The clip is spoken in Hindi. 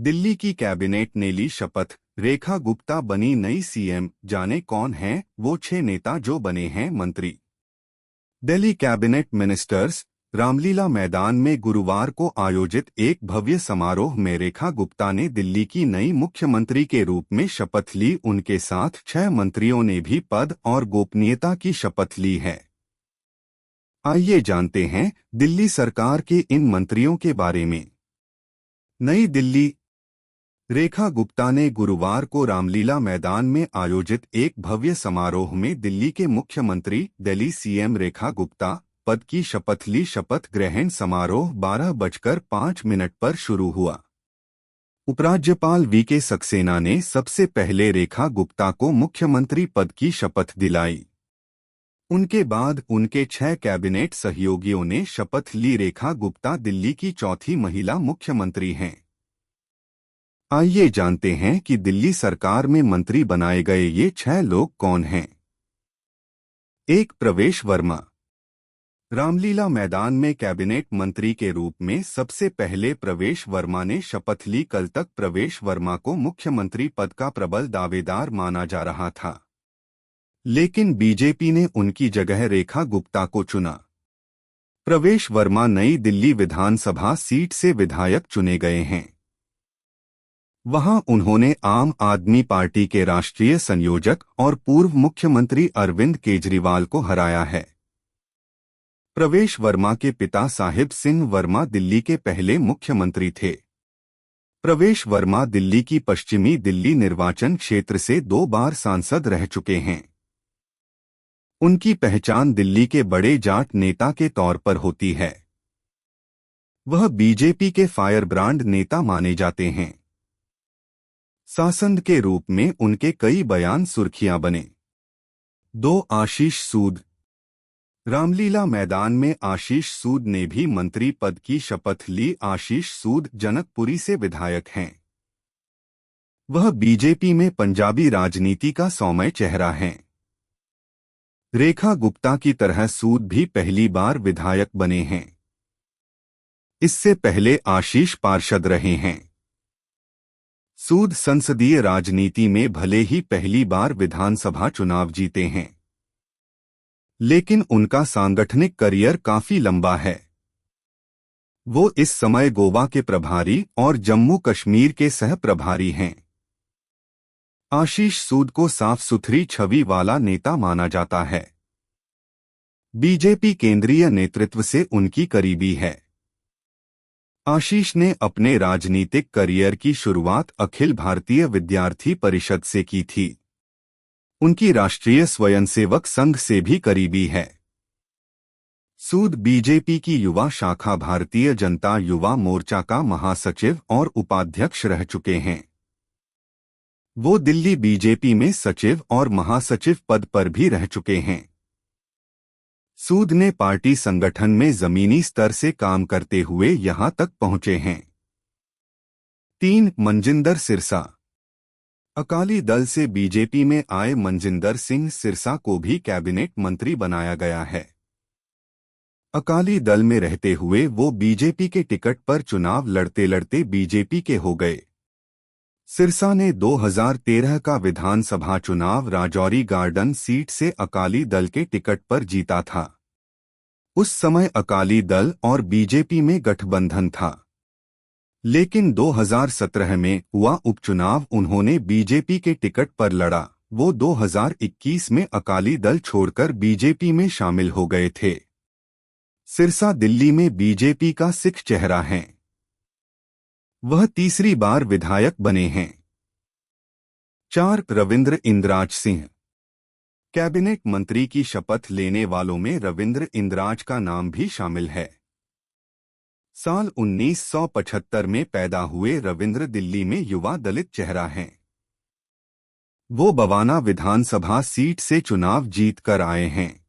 दिल्ली की कैबिनेट ने ली शपथ, रेखा गुप्ता बनी नई सीएम। जाने कौन हैं वो 6 नेता जो बने हैं मंत्री। Delhi cabinet ministers. रामलीला मैदान में गुरुवार को आयोजित एक भव्य समारोह में रेखा गुप्ता ने दिल्ली की नई मुख्यमंत्री के रूप में शपथ ली। उनके साथ 6 मंत्रियों ने भी पद और गोपनीयता की शपथ ली है। आइए जानते हैं दिल्ली सरकार के इन मंत्रियों के बारे में। नई दिल्ली। रेखा गुप्ता ने गुरुवार को रामलीला मैदान में आयोजित एक भव्य समारोह में दिल्ली के मुख्यमंत्री दिल्ली सीएम रेखा गुप्ता पद की शपथ ली। शपथ ग्रहण समारोह 12:05 पर शुरू हुआ। उपराज्यपाल वीके सक्सेना ने सबसे पहले रेखा गुप्ता को मुख्यमंत्री पद की शपथ दिलाई। उनके बाद उनके 6 कैबिनेट सहयोगियों ने शपथ ली। रेखा गुप्ता दिल्ली की चौथी महिला मुख्यमंत्री हैं। आइए जानते हैं कि दिल्ली सरकार में मंत्री बनाए गए ये 6 लोग कौन हैं। 1. प्रवेश वर्मा। रामलीला मैदान में कैबिनेट मंत्री के रूप में सबसे पहले प्रवेश वर्मा ने शपथ ली। कल तक प्रवेश वर्मा को मुख्यमंत्री पद का प्रबल दावेदार माना जा रहा था, लेकिन बीजेपी ने उनकी जगह रेखा गुप्ता को चुना। प्रवेश वर्मा नई दिल्ली विधानसभा सीट से विधायक चुने गए हैं। वहां उन्होंने आम आदमी पार्टी के राष्ट्रीय संयोजक और पूर्व मुख्यमंत्री अरविंद केजरीवाल को हराया है। प्रवेश वर्मा के पिता साहिब सिंह वर्मा दिल्ली के पहले मुख्यमंत्री थे। प्रवेश वर्मा दिल्ली की पश्चिमी दिल्ली निर्वाचन क्षेत्र से 2 बार सांसद रह चुके हैं। उनकी पहचान दिल्ली के बड़े जाट नेता के तौर पर होती है। वह बीजेपी के फायरब्रांड नेता माने जाते हैं। सांसद के रूप में उनके कई बयान सुर्खियां बने। 2. आशीष सूद। रामलीला मैदान में आशीष सूद ने भी मंत्री पद की शपथ ली। आशीष सूद जनकपुरी से विधायक हैं। वह बीजेपी में पंजाबी राजनीति का सौम्य चेहरा हैं। रेखा गुप्ता की तरह सूद भी पहली बार विधायक बने हैं। इससे पहले आशीष पार्षद रहे हैं। सूद संसदीय राजनीति में भले ही पहली बार विधानसभा चुनाव जीते हैं, लेकिन उनका सांगठनिक करियर काफी लंबा है। वो इस समय गोवा के प्रभारी और जम्मू कश्मीर के सह प्रभारी हैं। आशीष सूद को साफ सुथरी छवि वाला नेता माना जाता है। बीजेपी केंद्रीय नेतृत्व से उनकी करीबी है। आशीष ने अपने राजनीतिक करियर की शुरुआत अखिल भारतीय विद्यार्थी परिषद से की थी। उनकी राष्ट्रीय स्वयंसेवक संघ से भी करीबी है। सूद बीजेपी की युवा शाखा भारतीय जनता युवा मोर्चा का महासचिव और उपाध्यक्ष रह चुके हैं। वो दिल्ली बीजेपी में सचिव और महासचिव पद पर भी रह चुके हैं। सूद ने पार्टी संगठन में जमीनी स्तर से काम करते हुए यहां तक पहुंचे हैं। 3. मनजिंदर सिरसा। अकाली दल से बीजेपी में आए मनजिंदर सिंह सिरसा को भी कैबिनेट मंत्री बनाया गया है। अकाली दल में रहते हुए वो बीजेपी के टिकट पर चुनाव लड़ते लड़ते बीजेपी के हो गए। सिरसा ने 2013 का विधानसभा चुनाव राजौरी गार्डन सीट से अकाली दल के टिकट पर जीता था। उस समय अकाली दल और बीजेपी में गठबंधन था, लेकिन 2017 में हुआ उपचुनाव उन्होंने बीजेपी के टिकट पर लड़ा। वो 2021 में अकाली दल छोड़कर बीजेपी में शामिल हो गए थे। सिरसा दिल्ली में बीजेपी का सिख चेहरा हैं। वह तीसरी बार विधायक बने हैं। 4. रविंद्र इंद्राज सिंह। कैबिनेट मंत्री की शपथ लेने वालों में रविंद्र इंद्राज का नाम भी शामिल है। साल 1975 में पैदा हुए रविंद्र दिल्ली में युवा दलित चेहरा हैं। वो बवाना विधानसभा सीट से चुनाव जीत कर आए हैं।